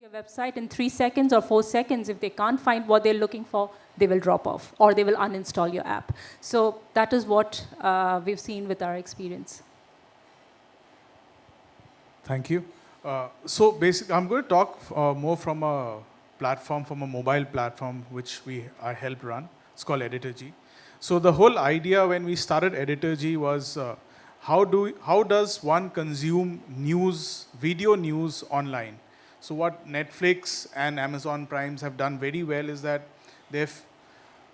your website in 3 seconds or 4 seconds. If they can't find what they're looking for, they will drop off or they will uninstall your app. So that is what we've seen with our experience. Thank you. So basically, I'm going to talk more from a platform, from a mobile platform, which I help run. It's called Editor-G. So the whole idea when we started Editor-G was how does one consume news, video news online? So what Netflix and Amazon Primes have done very well is that they've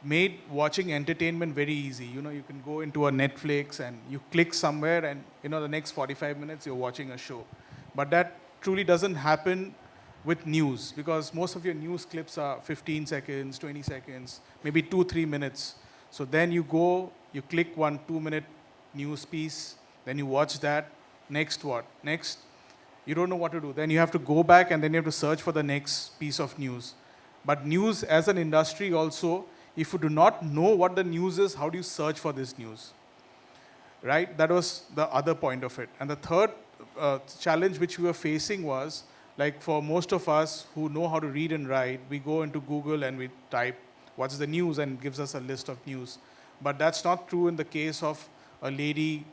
made watching entertainment very easy. You know, you can go into a Netflix and you click somewhere and, the next 45 minutes you're watching a show. But that truly doesn't happen with news because most of your news clips are 15 seconds, 20 seconds, maybe 2-3 minutes. So then you go, you click 1-2 minute news piece, then you watch that. Next what? Next, you don't know what to do. Then you have to go back and then you have to search for the next piece of news. But news as an industry also, if you do not know what the news is, how do you search for this news? Right? That was the other point of it. And the third challenge which we were facing was, like for most of us who know how to read and write, we go into Google and we type what's the news and it gives us a list of news. But that's not true in the case of a lady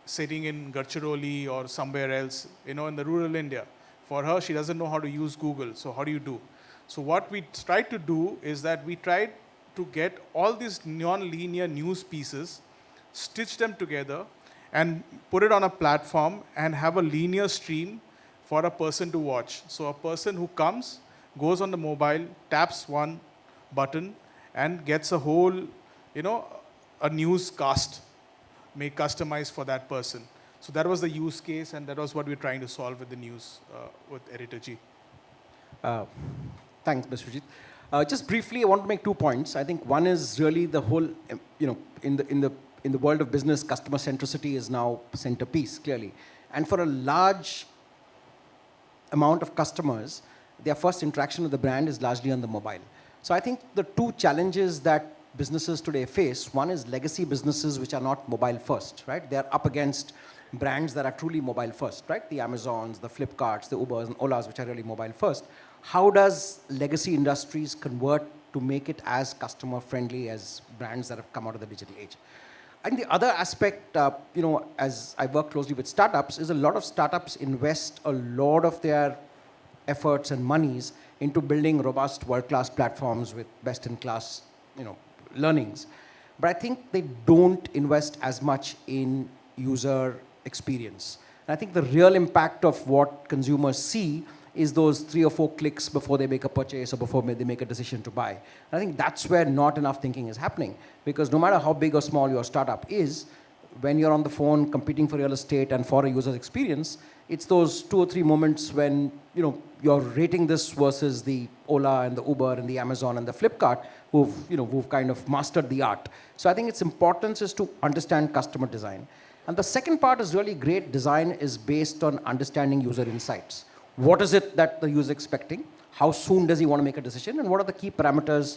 sitting in Gadchiroli or somewhere else, in the rural India. For her, she doesn't know how to use Google. So how do you do? So what we tried to do is that we tried to get all these non-linear news pieces, stitch them together, and put it on a platform and have a linear stream for a person to watch. So a person who comes, goes on the mobile, taps one button, and gets a whole, a newscast customized for that person. So that was the use case, and that was what we're trying to solve with the news with Editor-G. Thanks, Mr. Sujit. Just briefly, I want to make 2 points. I think one is really the whole, in the world of business, customer centricity is now centerpiece, clearly. And for a large amount of customers, their first interaction with the brand is largely on the mobile. So I think the 2 challenges that businesses today face, one is legacy businesses which are not mobile first, right? They're up against brands that are truly mobile first, right? The Amazons, the Flipkarts, the Ubers and Olas, which are really mobile first. How does legacy industries convert to make it as customer friendly as brands that have come out of the digital age? And the other aspect, as I work closely with startups, is a lot of startups invest a lot of their efforts and monies into building robust world-class platforms with best-in-class, learnings. But I think they don't invest as much in user experience. And I think the real impact of what consumers see is those 3 or 4 clicks before they make a purchase or before they make a decision to buy. And I think that's where not enough thinking is happening. Because no matter how big or small your startup is, when you're on the phone competing for real estate and for a user experience, it's those 2 or 3 moments when you're rating this versus the Ola and the Uber and the Amazon and the Flipkart who've kind of mastered the art. So I think its importance is to understand customer design. And the second part is really great design is based on understanding user insights. What is it that the user is expecting? How soon does he want to make a decision? And what are the key parameters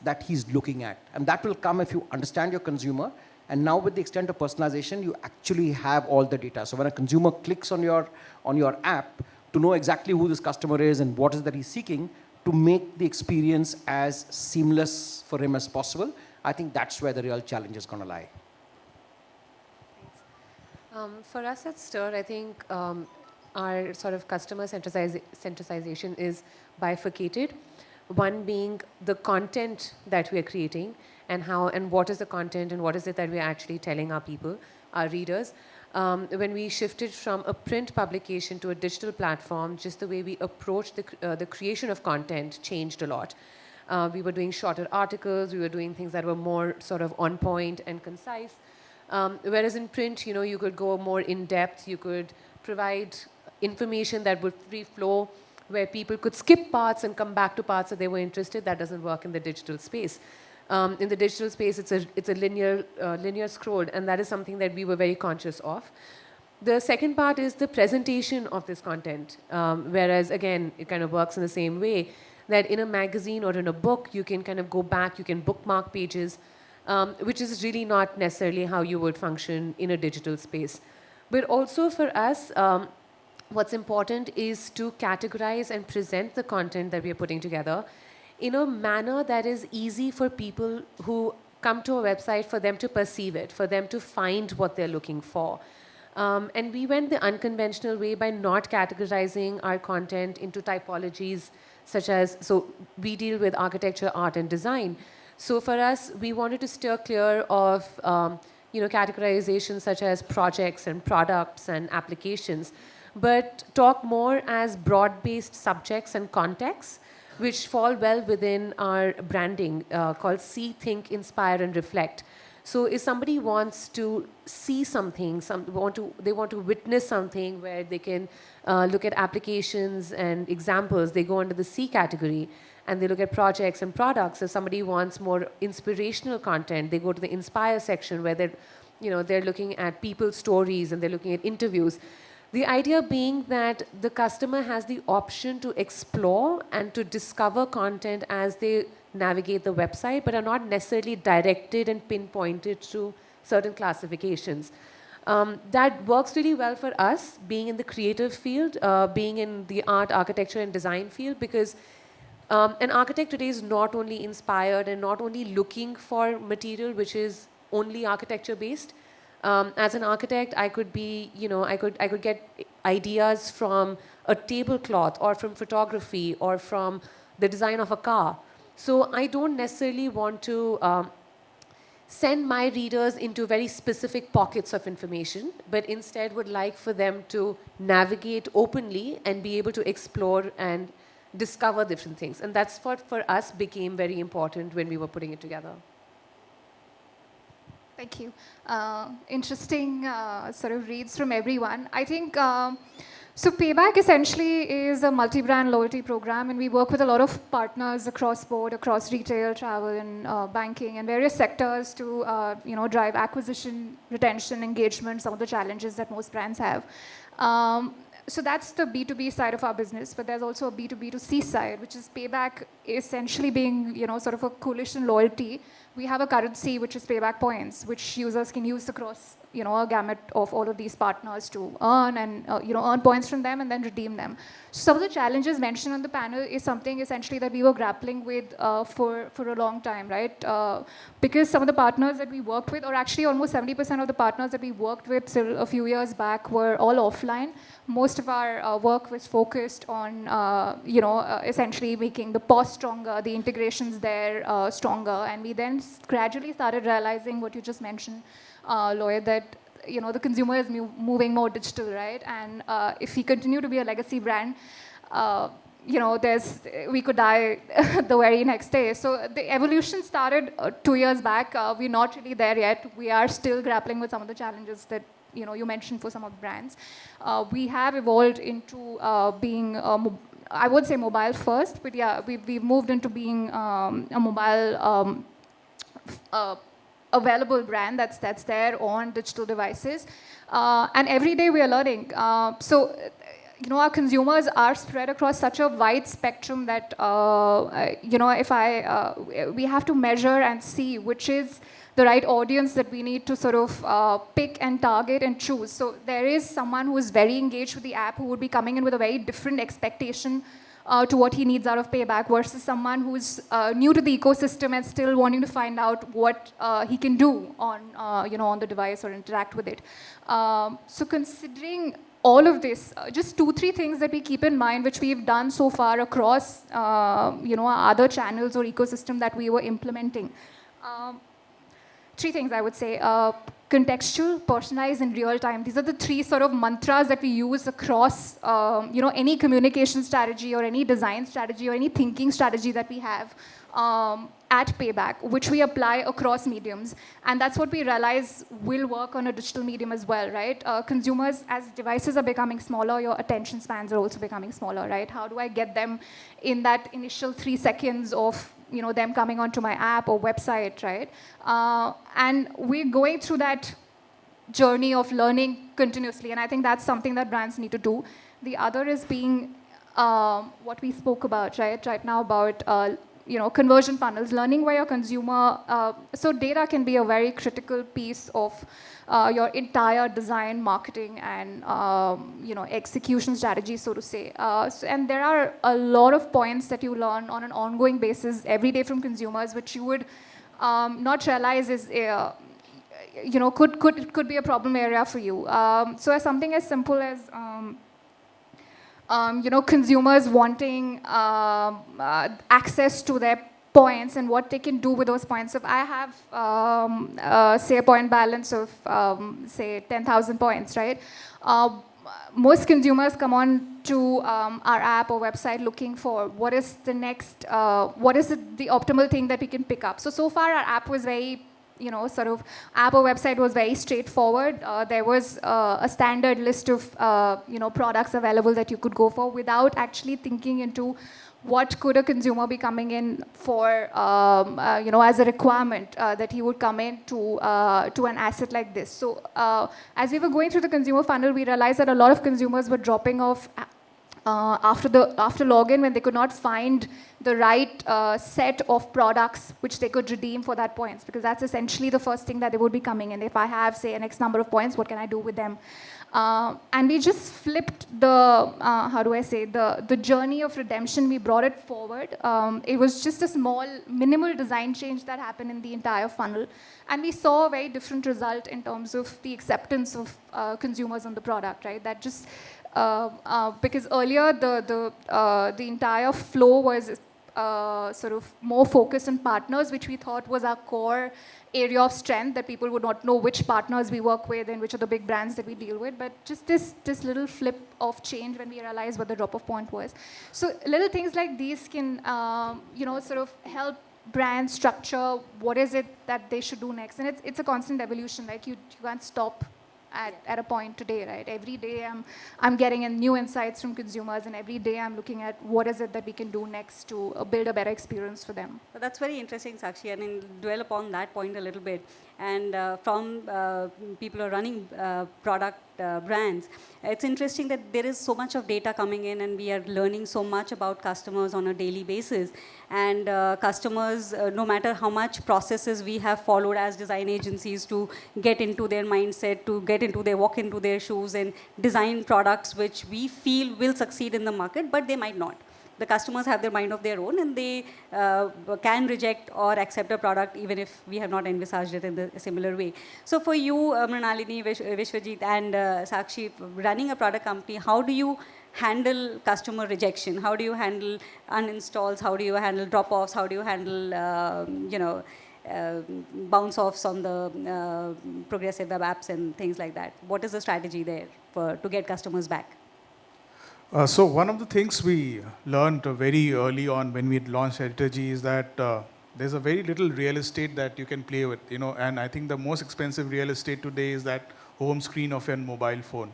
that he's looking at? And that will come if you understand your consumer. And now with the extent of personalization, you actually have all the data. So when a consumer clicks on your app, to know exactly who this customer is and what is that he's seeking, to make the experience as seamless for him as possible, I think that's where the real challenge is going to lie. For us at Stir, I think our sort of customer centralization is bifurcated. One being the content that we are creating and what is the content and what is it that we are actually telling our people, our readers. When we shifted from a print publication to a digital platform, just the way we approached the creation of content changed a lot. We were doing shorter articles, we were doing things that were more sort of on point and concise. Whereas in print, you could go more in depth, you could provide information that would free flow, where people could skip parts and come back to parts that they were interested. That doesn't work in the digital space. In the digital space, it's a linear scroll, and that is something that we were very conscious of. The second part is the presentation of this content, whereas again, it kind of works in the same way that in a magazine or in a book, you can kind of go back, you can bookmark pages, which is really not necessarily how you would function in a digital space. But also for us, what's important is to categorize and present the content that we are putting together in a manner that is easy for people who come to a website, for them to perceive it, for them to find what they're looking for. And we went the unconventional way by not categorizing our content into typologies such as, so we deal with architecture, art, and design. So for us, we wanted to steer clear of categorization such as projects and products and applications, but talk more as broad-based subjects and contexts, which fall well within our branding called See, Think, Inspire, and Reflect. So if somebody wants to see something, they want to witness something where they can look at applications and examples, they go under the C category, and they look at projects and products. If somebody wants more inspirational content, they go to the Inspire section where they're looking at people's stories and they're looking at interviews. The idea being that the customer has the option to explore and to discover content as they navigate the website, but are not necessarily directed and pinpointed to certain classifications. That works really well for us, being in the creative field, being in the art, architecture, and design field, because an architect today is not only inspired and not only looking for material which is only architecture based. As an architect, I could be, I could get ideas from a tablecloth or from photography or from the design of a car. So I don't necessarily want to send my readers into very specific pockets of information, but instead would like for them to navigate openly and be able to explore and discover different things. And that's what, for us, became very important when we were putting it together. Thank you. Interesting sort of reads from everyone. I think, so Payback essentially is a multi-brand loyalty program, and we work with a lot of partners across board, across retail, travel, and banking, and various sectors to drive acquisition, retention, engagement, some of the challenges that most brands have. So that's the B2B side of our business, but there's also a B2B2C side, which is Payback essentially being, sort of a coalition loyalty. We have a currency, which is Payback points, which users can use across, a gamut of all of these partners to earn and, earn points from them and then redeem them. So some of the challenges mentioned on the panel is something essentially that we were grappling with for a long time, right? Because some of the partners that we worked with, or actually almost 70% of the partners that we worked with till a few years back were all offline. Most of our work was focused on, essentially making the POS stronger, the integrations there stronger, and we then gradually started realizing what you just mentioned, Lloyd, that the consumer is moving more digital, right? And if we continue to be a legacy brand, we could die the very next day. So the evolution started 2 years back. We're not really there yet. We are still grappling with some of the challenges that you mentioned for some of the brands. We have evolved into being, I would say mobile first, but yeah, we've moved into being a mobile available brand that's there on digital devices. And every day we are learning. So our consumers are spread across such a wide spectrum that, we have to measure and see which is the right audience that we need to sort of pick and target and choose. So there is someone who is very engaged with the app who would be coming in with a very different expectation to what he needs out of Payback versus someone who's new to the ecosystem and still wanting to find out what he can do on, on the device or interact with it. So considering all of this, just 2-3 things that we keep in mind, which we've done so far across, other channels or ecosystem that we were implementing. 3 things I would say. Contextual, personalized, and real time. These are the 3 sort of mantras that we use across, any communication strategy or any design strategy or any thinking strategy that we have at Payback, which we apply across mediums. And that's what we realize will work on a digital medium as well, right? Consumers, as devices are becoming smaller, your attention spans are also becoming smaller, right? How do I get them in that initial 3 seconds of them coming onto my app or website, right? And we're going through that journey of learning continuously, and I think that's something that brands need to do. The other is being what we spoke about, right now, about conversion funnels, learning where your consumer. So data can be a very critical piece of your entire design, marketing, and execution strategy, so to say. And there are a lot of points that you learn on an ongoing basis every day from consumers, which you would not realize is could be a problem area for you. So as something as simple as consumers wanting access to their points and what they can do with those points. So if I have, say, a point balance of, say, 10,000 points, right? Most consumers come on to our app or website looking for what is the next, what is the optimal thing that we can pick up. So far our app was very, app or website was very straightforward. There was a standard list of, products available that you could go for without actually thinking into what could a consumer be coming in for, as a requirement that he would come in to an asset like this. So as we were going through the consumer funnel, we realized that a lot of consumers were dropping off after login when they could not find the right set of products which they could redeem for that points, because that's essentially the first thing that they would be coming in. If I have, say, an X number of points, what can I do with them? And we just flipped the journey of redemption. We brought it forward. It was just a small, minimal design change that happened in the entire funnel. And we saw a very different result in terms of the acceptance of consumers on the product, right? That just, because earlier the entire flow was sort of more focused on partners, which we thought was our core area of strength, that people would not know which partners we work with and which are the big brands that we deal with. But just this little flip of change when we realized what the drop-off point was. So little things like these can, sort of help brands structure what is it that they should do next. And it's a constant evolution. Like you can't stop at a point today, right? Every day I'm getting in new insights from consumers, and every day I'm looking at what is it that we can do next to build a better experience for them. So that's very interesting, Sakshi. I mean, dwell upon that point a little bit. And from people who are running product brands, it's interesting that there is so much of data coming in, and we are learning so much about customers on a daily basis. And customers, no matter how much processes we have followed as design agencies to get into their mindset, to get into their, walk into their shoes and design products which we feel will succeed in the market, but they might not. The customers have their mind of their own, and they can reject or accept a product even if we have not envisaged it in a similar way. So for you, Mrinalini, Vishwajit, and Sakshi, running a product company, how do you handle customer rejection? How do you handle uninstalls? How do you handle drop-offs? How do you handle, bounce-offs on the progressive web apps and things like that? What is the strategy there to get customers back? So one of the things we learned very early on when we launched Editorji is that there's a very little real estate that you can play with, and I think the most expensive real estate today is that home screen of your mobile phone.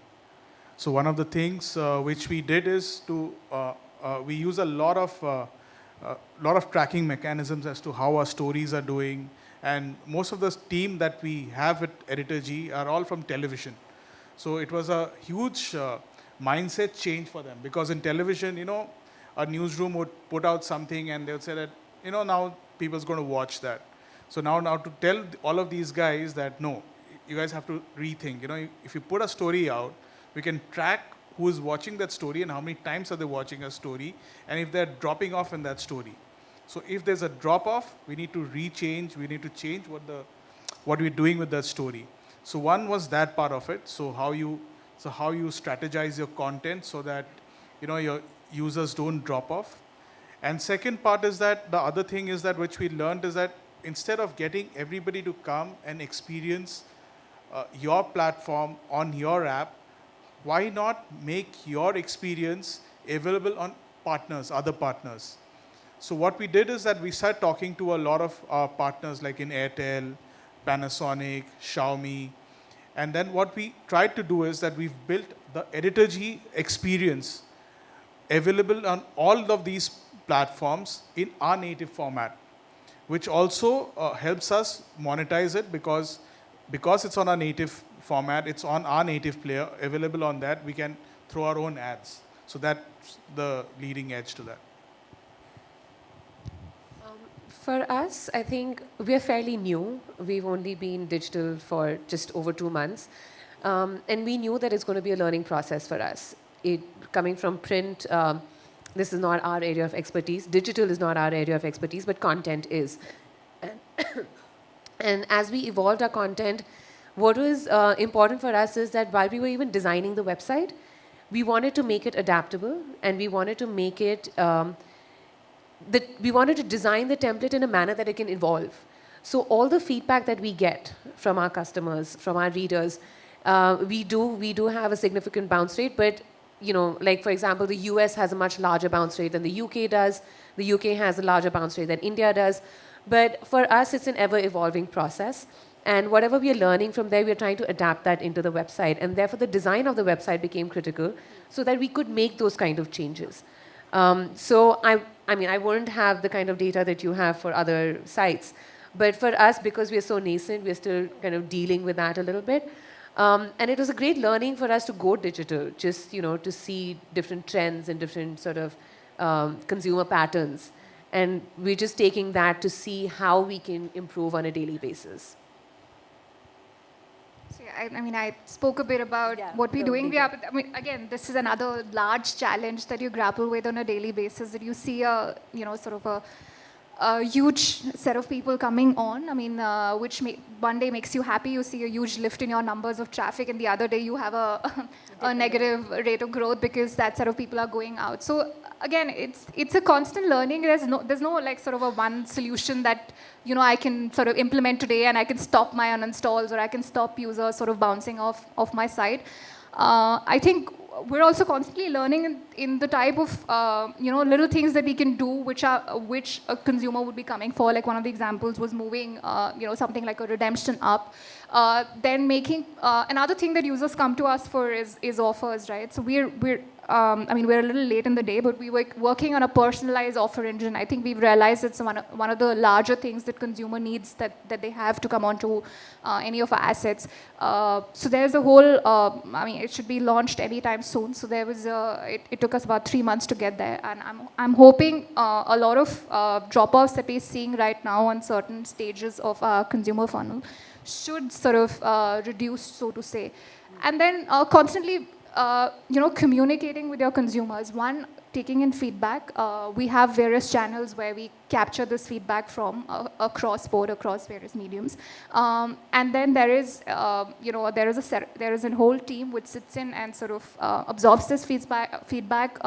So one of the things which we did is we use a lot of tracking mechanisms as to how our stories are doing, and most of the team that we have at Editorji are all from television. So it was a huge mindset change for them, because in television, a newsroom would put out something and they would say that, now people's going to watch that. So now to tell all of these guys that, no, you guys have to rethink. If you put a story out, we can track who is watching that story and how many times are they watching a story, and if they're dropping off in that story. So if there's a drop off, we need to rechange, we need to change what we're doing with that story. So one was that part of it. So how you strategize your content so that your users don't drop off. And second part is that the other thing is that which we learned is that instead of getting everybody to come and experience your platform on your app, why not make your experience available on other partners? So what we did is that we started talking to a lot of our partners like in Airtel, Panasonic, Xiaomi. And then what we tried to do is that we've built the Editorji experience available on all of these platforms in our native format, which also helps us monetize it because it's on our native format, it's on our native player, available on that, we can throw our own ads. So that's the leading edge to that. For us, I think we're fairly new. We've only been digital for just over 2 months. And we knew that it's going to be a learning process for us. Coming from print, this is not our area of expertise. Digital is not our area of expertise, but content is. And as we evolved our content, what was important for us is that while we were even designing the website, we wanted to make it adaptable, and we wanted to make it, we wanted to design the template in a manner that it can evolve. So all the feedback that we get from our customers, from our readers, we do have a significant bounce rate, but like for example, the US has a much larger bounce rate than the UK does. The UK has a larger bounce rate than India does. But for us, it's an ever-evolving process. And whatever we are learning from there, we are trying to adapt that into the website. And therefore, the design of the website became critical so that we could make those kind of changes. So I mean, I wouldn't have the kind of data that you have for other sites. But for us, because we're so nascent, we're still kind of dealing with that a little bit. And it was a great learning for us to go digital, just to see different trends and different sort of consumer patterns. And we're just taking that to see how we can improve on a daily basis. So, I mean, I spoke a bit about what we're doing. I mean, again, this is another large challenge that you grapple with on a daily basis, that you see a, sort of a huge set of people coming on. I mean, which one day makes you happy, you see a huge lift in your numbers of traffic, and the other day you have a negative rate of growth because that set of people are going out. So again, it's a constant learning. There's no like sort of a one solution that I can sort of implement today and I can stop my uninstalls, or I can stop users sort of bouncing off my site. I think we're also constantly learning in the type of little things that we can do which a consumer would be coming for. Like one of the examples was moving something like a redemption up. Then making another thing that users come to us for is offers, right? So we're I mean, we're a little late in the day, but we were working on a personalized offer engine. I think we've realized it's one of the larger things that consumer needs that they have to come onto any of our assets. So there's a whole, I mean, it should be launched anytime soon. So there was it took us about 3 months to get there. And I'm hoping a lot of drop-offs that we're seeing right now on certain stages of our consumer funnel should sort of reduce, so to say. And then constantly communicating with your consumers. One, taking in feedback. We have various channels where we capture this feedback from across board, across various mediums. And then there is a whole team which sits in and sort of absorbs this feedback,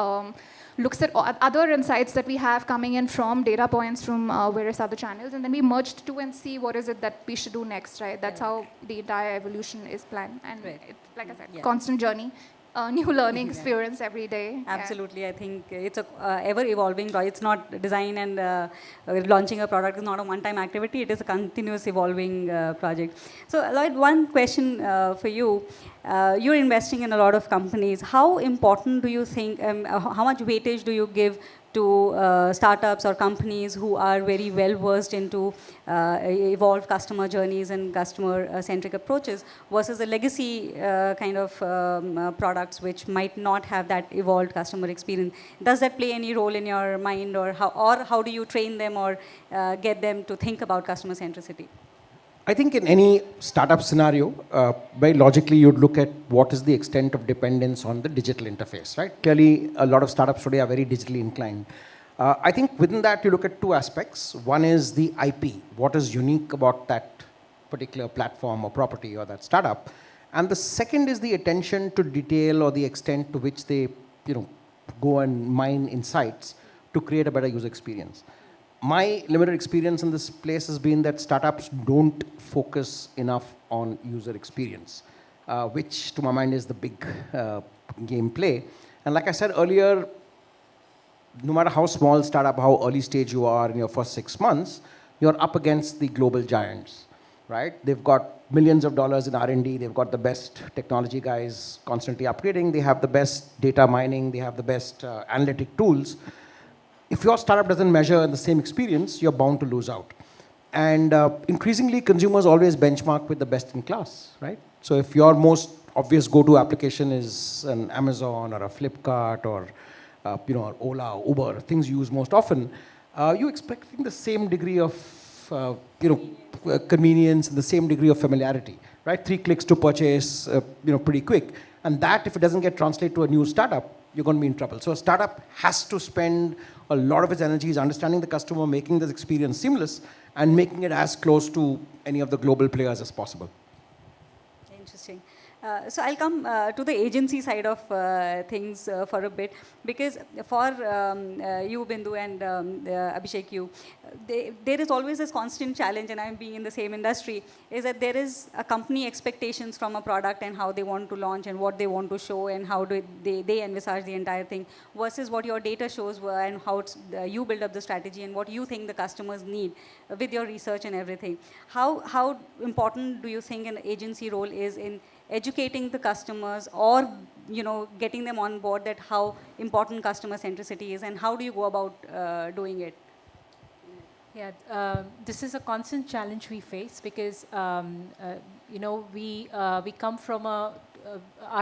looks at other insights that we have coming in from data points from various other channels, and then we merge the two and see what is it that we should do next, right? That's how the entire evolution is planned. And it's, like I said, constant journey. New learning experience every day. Absolutely, I think it's a ever evolving. It's not design and launching a product is not a one-time activity. It is a continuous evolving project. So, Lloyd, one question for you. You're investing in a lot of companies. How important do you think? How much weightage do you give to startups or companies who are very well versed into evolved customer journeys and customer-centric approaches versus the legacy kind of products which might not have that evolved customer experience? Does that play any role in your mind, or how do you train them or get them to think about customer centricity? I think in any startup scenario, very logically, you'd look at what is the extent of dependence on the digital interface, right? Clearly, a lot of startups today are very digitally inclined. I think within that, you look at two aspects. One is the IP, what is unique about that particular platform or property or that startup. And the second is the attention to detail or the extent to which they go and mine insights to create a better user experience. My limited experience in this place has been that startups don't focus enough on user experience, which to my mind is the big game play. And like I said earlier, no matter how small startup, how early stage you are in your first 6 months, you're up against the global giants, right? They've got millions of dollars in R&D. They've got the best technology guys constantly upgrading. They have the best data mining. They have the best analytic tools. If your startup doesn't measure the same experience, you're bound to lose out. And increasingly, consumers always benchmark with the best in class, right? So if your most obvious go-to application is an Amazon or a Flipkart or or Ola, Uber, things you use most often, Are you expecting the same degree of, convenience and the same degree of familiarity, right? 3 clicks to purchase, pretty quick. And that, if it doesn't get translated to a new startup, you're going to be in trouble. So a startup has to spend a lot of its energies understanding the customer, making this experience seamless, and making it as close to any of the global players as possible. Interesting. So I'll come to the agency side of things for a bit, because for you, Bindu, and Abhishek, there is always this constant challenge, and I'm being in the same industry, is that there is a company expectations from a product and how they want to launch and what they want to show and how do they envisage the entire thing versus what your data shows and how you build up the strategy and what you think the customers need with your research and everything. How important do you think an agency role is in educating the customers or getting them on board that how important customer centricity is, and how do you go about doing it? Yeah, this is a constant challenge we face because we come from our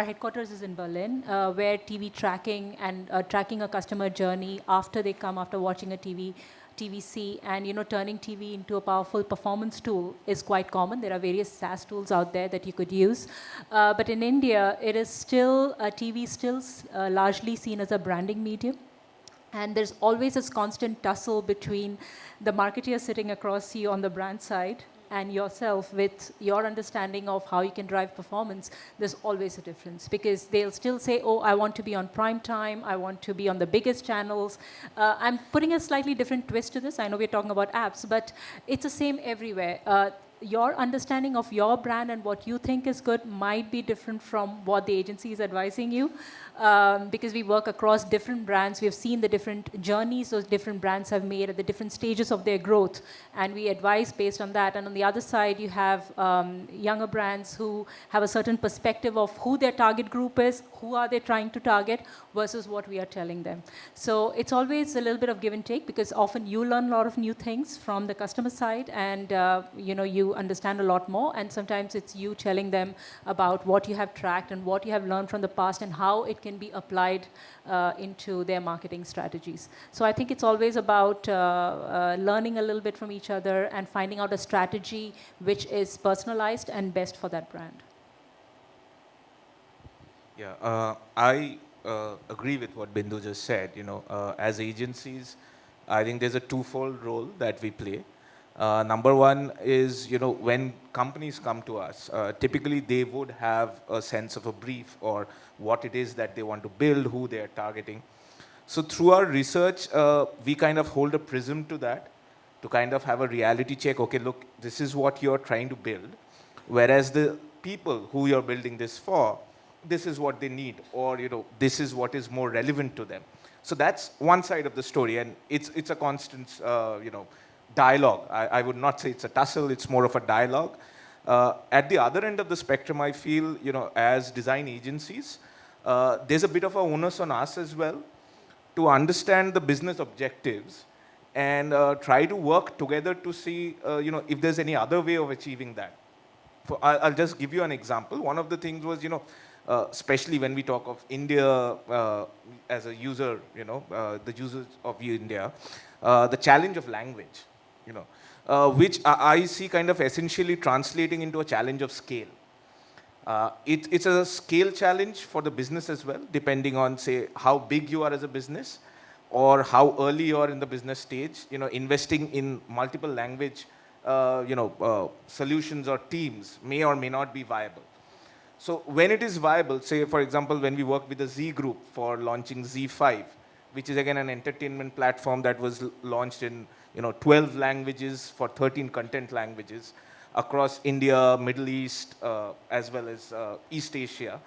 headquarters is in Berlin, where TV tracking and tracking a customer journey after they come after watching a TVC, and turning TV into a powerful performance tool is quite common. There are various SaaS tools out there that you could use, but in India, it is still TV still largely seen as a branding medium. And there's always this constant tussle between the marketeer sitting across you on the brand side and yourself with your understanding of how you can drive performance. There's always a difference because they'll still say, oh, I want to be on prime time, I want to be on the biggest channels. I'm putting a slightly different twist to this. I know we're talking about apps, but it's the same everywhere. Your understanding of your brand and what you think is good might be different from what the agency is advising you, because we work across different brands. We have seen the different journeys those different brands have made at the different stages of their growth, and we advise based on that. And on the other side, you have younger brands who have a certain perspective of who their target group is, who are they trying to target, versus what we are telling them. So it's always a little bit of give and take, because often you learn a lot of new things from the customer side, and you understand a lot more, and sometimes it's you telling them about what you have tracked and what you have learned from the past and how it can be applied into their marketing strategies. So I think it's always about learning a little bit from each other and finding out a strategy which is personalized and best for that brand. Yeah, I agree with what Bindu just said. As agencies, I think there's a twofold role that we play. Number one is, when companies come to us, typically they would have a sense of a brief or what it is that they want to build, who they are targeting. So through our research, we kind of hold a prism to that to kind of have a reality check. Okay, look, this is what you're trying to build. Whereas the people who you're building this for, this is what they need, or, this is what is more relevant to them. So that's one side of the story, and it's a constant, dialogue. I would not say it's a tussle, it's more of a dialogue. At the other end of the spectrum, I feel, as design agencies, there's a bit of a onus on us as well to understand the business objectives and try to work together to see, if there's any other way of achieving that. I'll just give you an example. One of the things was, especially when we talk of India as a user, the users of India, the challenge of language. Which I see kind of essentially translating into a challenge of scale. It's a scale challenge for the business as well, depending on, say, how big you are as a business or how early you are in the business stage. Investing in multiple language, solutions or teams may or may not be viable. So when it is viable, say, for example, when we work with the Z Group for launching Z5, which is again an entertainment platform that was launched in 12 languages for 13 content languages across India, Middle East, as well as East Asia.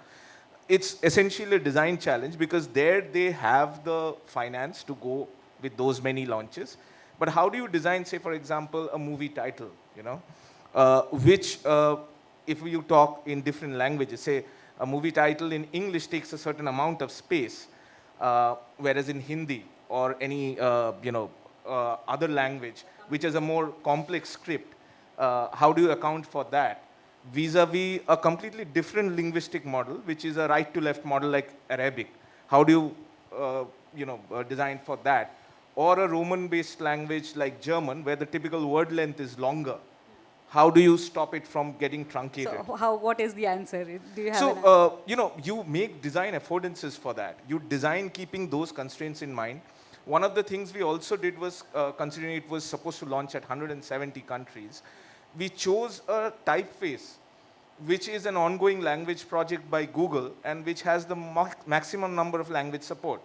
It's essentially a design challenge because there they have the finance to go with those many launches. But how do you design, say, for example, a movie title, which, if you talk in different languages, say, a movie title in English takes a certain amount of space, whereas in Hindi or any, other language, which is a more complex script, how do you account for that? Vis-a-vis a completely different linguistic model, which is a right to left model like Arabic. How do you, design for that? or a Roman-based language like German, where the typical word length is longer, how do you stop it from getting truncated? So what is the answer? Do you have So, an answer? you make design affordances for that. You design keeping those constraints in mind. One of the things we also did was, considering it was supposed to launch at 170 countries, we chose a typeface, which is an ongoing language project by Google and which has the maximum number of language support.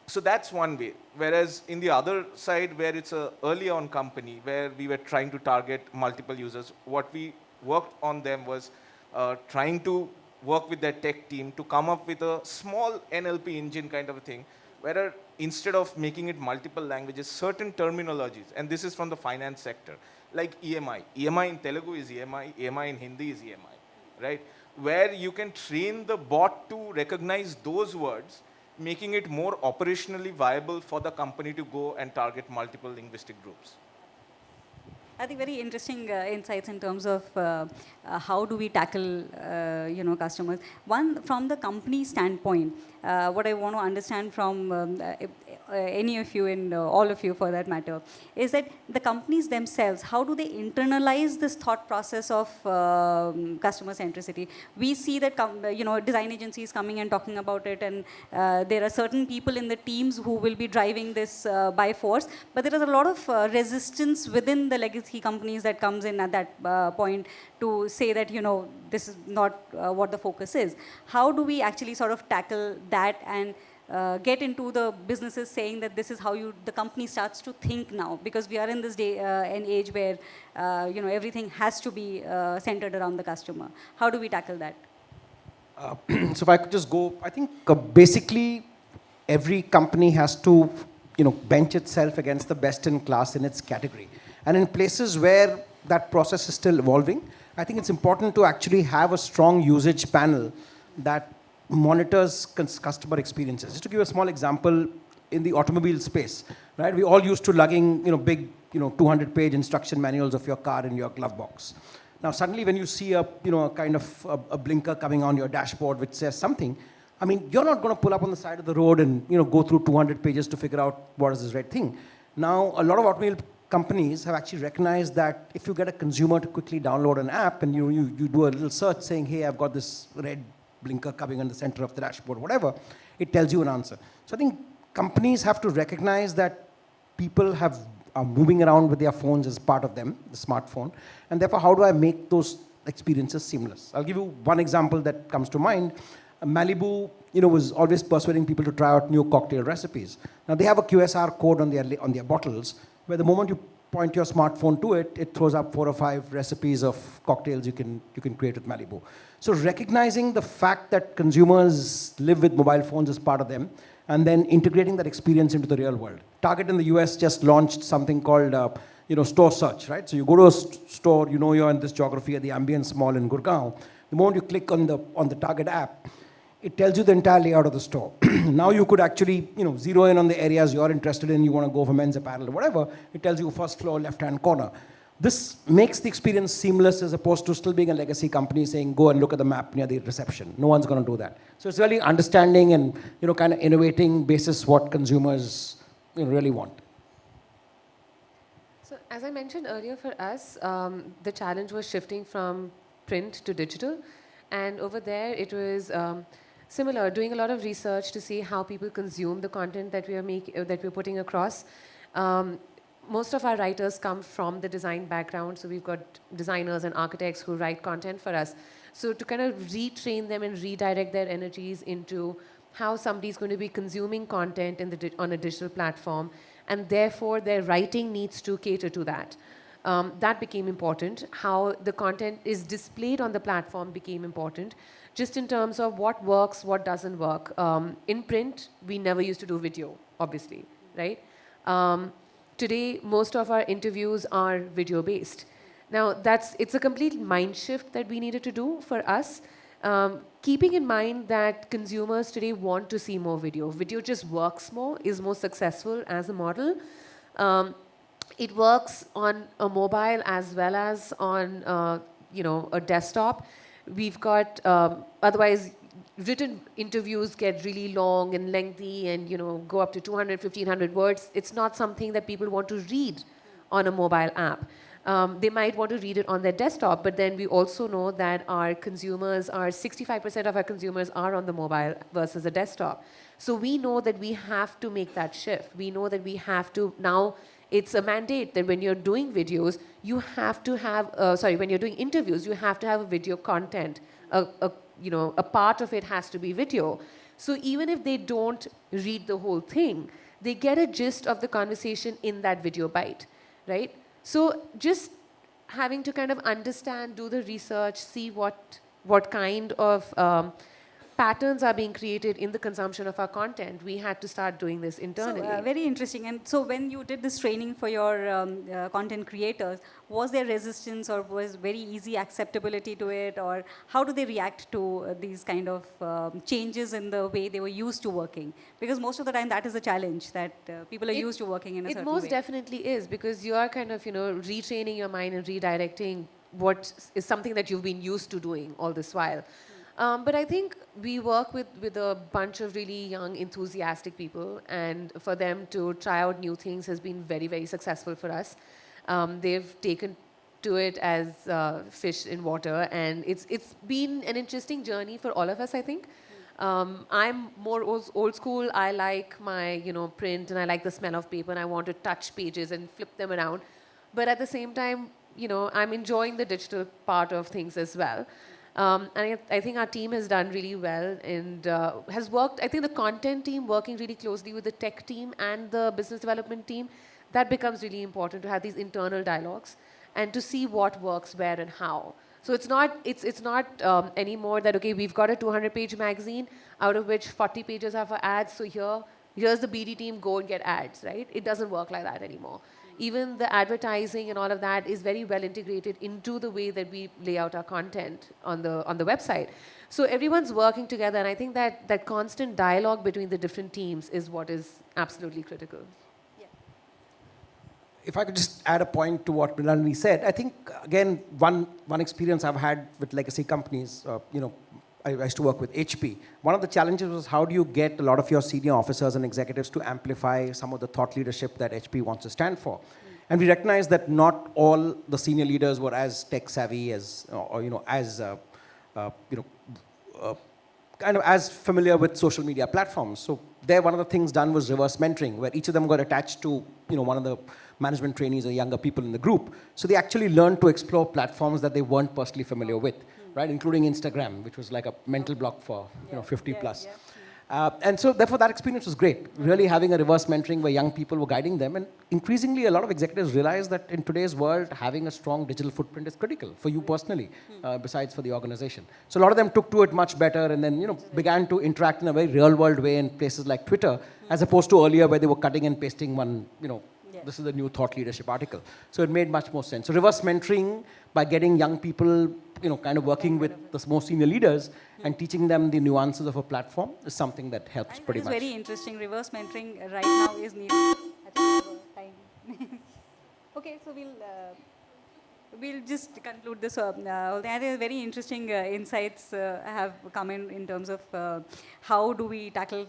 So that's one way. Whereas in the other side, where it's a early on company, where we were trying to target multiple users, what we worked on them was trying to work with their tech team to come up with a small NLP engine kind of a thing, where instead of making it multiple languages, certain terminologies, and this is from the finance sector, like EMI. EMI in Telugu is EMI, EMI in Hindi is EMI, right? Where you can train the bot to recognize those words, making it more operationally viable for the company to go and target multiple linguistic groups. I think very interesting insights in terms of how do we tackle customers. One, from the company standpoint, what I want to understand from any of you and all of you for that matter, is that the companies themselves, how do they internalize this thought process of customer centricity? We see that design agencies coming and talking about it, and there are certain people in the teams who will be driving this by force, but there is a lot of resistance within the legacy companies that comes in at that point to say that this is not what the focus is. How do we actually sort of tackle that and get into the businesses saying that this is how the company starts to think now, because we are in this day and age where everything has to be centered around the customer. How do we tackle that? So if I could just go, I think basically every company has to bench itself against the best in class in its category. And in places where that process is still evolving, I think it's important to actually have a strong usage panel that monitors customer experiences. Just to give a small example, in the automobile space, right? We all used to lugging, big, 200-page instruction manuals of your car in your glove box. Now, suddenly when you see a kind of a blinker coming on your dashboard which says something, I mean, you're not going to pull up on the side of the road and, go through 200 pages to figure out what is this red thing. Now, a lot of automobile companies have actually recognized that if you get a consumer to quickly download an app and you do a little search saying, hey, I've got this red blinker coming in the center of the dashboard, whatever, it tells you an answer. So I think companies have to recognize that people are moving around with their phones as part of them, the smartphone, and therefore how do I make those experiences seamless? I'll give you one example that comes to mind. Malibu, was always persuading people to try out new cocktail recipes. Now they have a QSR code on their bottles, where the moment you point your smartphone to it, it throws up 4 or 5 recipes of cocktails you can create with Malibu. So recognizing the fact that consumers live with mobile phones as part of them, and then integrating that experience into the real world. Target in the US just launched something called store search, right? So you go to a store, you're in this geography at the Ambience Mall in Gurgaon. The moment you click on the Target app, it tells you the entire layout of the store. Now you could actually, zero in on the areas you're interested in. You want to go for men's apparel or whatever. It tells you first floor, left-hand corner. This makes the experience seamless as opposed to still being a legacy company saying, go and look at the map near the reception. No one's going to do that. So it's really understanding and, kind of innovating basis what consumers really want. So as I mentioned earlier, for us, the challenge was shifting from print to digital. And over there, it was similar, doing a lot of research to see how people consume the content that we're putting across. Most of our writers come from the design background, so we've got designers and architects who write content for us. So to kind of retrain them and redirect their energies into how somebody's going to be consuming content on a digital platform, and therefore their writing needs to cater to that. That became important. How the content is displayed on the platform became important, just in terms of what works, what doesn't work. In print, we never used to do video, obviously, right? Today, most of our interviews are video-based. Now, it's a complete mind shift that we needed to do for us, keeping in mind that consumers today want to see more video. Video just works more, is more successful as a model. It works on a mobile as well as on a desktop. We've got, otherwise, written interviews get really long and lengthy and, you know, go up to 200, 1,500 words. It's not something that people want to read on a mobile app. They might want to read it on their desktop, but then we also know that our consumers are 65% of our consumers are on the mobile versus a desktop. So we know that we have to make that shift. We know that we have to now. It's a mandate that when you're doing videos, you have to have. When you're doing interviews, you have to have a video content. A part of it has to be video. So even if they don't read the whole thing, they get a gist of the conversation in that video bite, right? So just having to kind of understand, do the research, see what kind of patterns are being created in the consumption of our content. We had to start doing this internally. So, very interesting. And so when you did this training for your content creators, was there resistance or was very easy acceptability to it? Or how do they react to these kind of changes in the way they were used to working? Because most of the time that is a challenge, that people are used to working in a certain way. It most definitely is, because you are kind of, retraining your mind and redirecting what is something that you've been used to doing all this while. But I think we work with a bunch of really young, enthusiastic people, and for them to try out new things has been very, very successful for us. They've taken to it as fish in water, and it's been an interesting journey for all of us, I think. I'm more old school. I like my print, and I like the smell of paper, and I want to touch pages and flip them around. But at the same time, I'm enjoying the digital part of things as well. And I think our team has done really well and has worked. I think the content team working really closely with the tech team and the business development team, that becomes really important to have these internal dialogues and to see what works where and how. So it's not anymore that, okay, we've got a 200-page magazine, out of which 40 pages are for ads, so here's the BD team, go and get ads, right? It doesn't work like that anymore. Even the advertising and all of that is very well integrated into the way that we lay out our content on the website. So everyone's working together, and I think that constant dialogue between the different teams is what is absolutely critical. If I could just add a point to what Mrinalini said, I think, again, one experience I've had with legacy companies, I used to work with HP. One of the challenges was how do you get a lot of your senior officers and executives to amplify some of the thought leadership that HP wants to stand for. And we recognized that not all the senior leaders were as tech savvy kind of as familiar with social media platforms. So there, one of the things done was reverse mentoring, where each of them got attached to one of the management trainees or younger people in the group. So they actually learned to explore platforms that they weren't personally familiar with, right? Including Instagram, which was like a mental block for 50 plus. And so therefore that experience was great, really having a reverse mentoring where young people were guiding them. And increasingly a lot of executives realize that in today's world, having a strong digital footprint is critical for you personally, besides for the organization. So a lot of them took to it much better and then began to interact in a very real world way in places like Twitter, as opposed to earlier where they were cutting and pasting one, this is the new thought leadership article. So it made much more sense. So reverse mentoring by getting young people, kind of working with the more senior leaders and teaching them the nuances of a platform is something that helps pretty much. That is very interesting. Reverse mentoring right now is needed. I think we have time. Okay, so we'll just conclude this. There is very interesting insights have come in terms of how do we tackle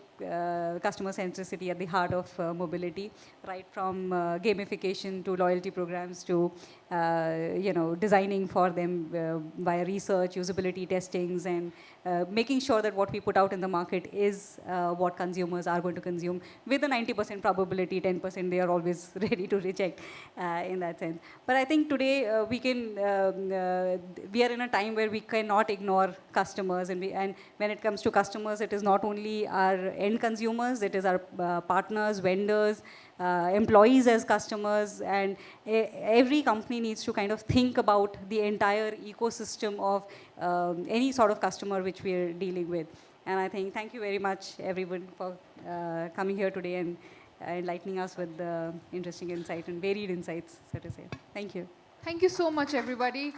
customer centricity at the heart of mobility, right from gamification to loyalty programs to designing for them via research, usability testings, and making sure that what we put out in the market is what consumers are going to consume. With a 90% probability, 10% they are always ready to reject in that sense. But I think today we are in a time where we cannot ignore customers, and when it comes to customers, it is not only our end consumers, it is our partners, vendors, employees as customers, and every company needs to kind of think about the entire ecosystem of any sort of customer which we are dealing with. And I think thank you very much everyone for coming here today and enlightening us with the interesting insight and varied insights, so to say. Thank you. Thank you so much, everybody.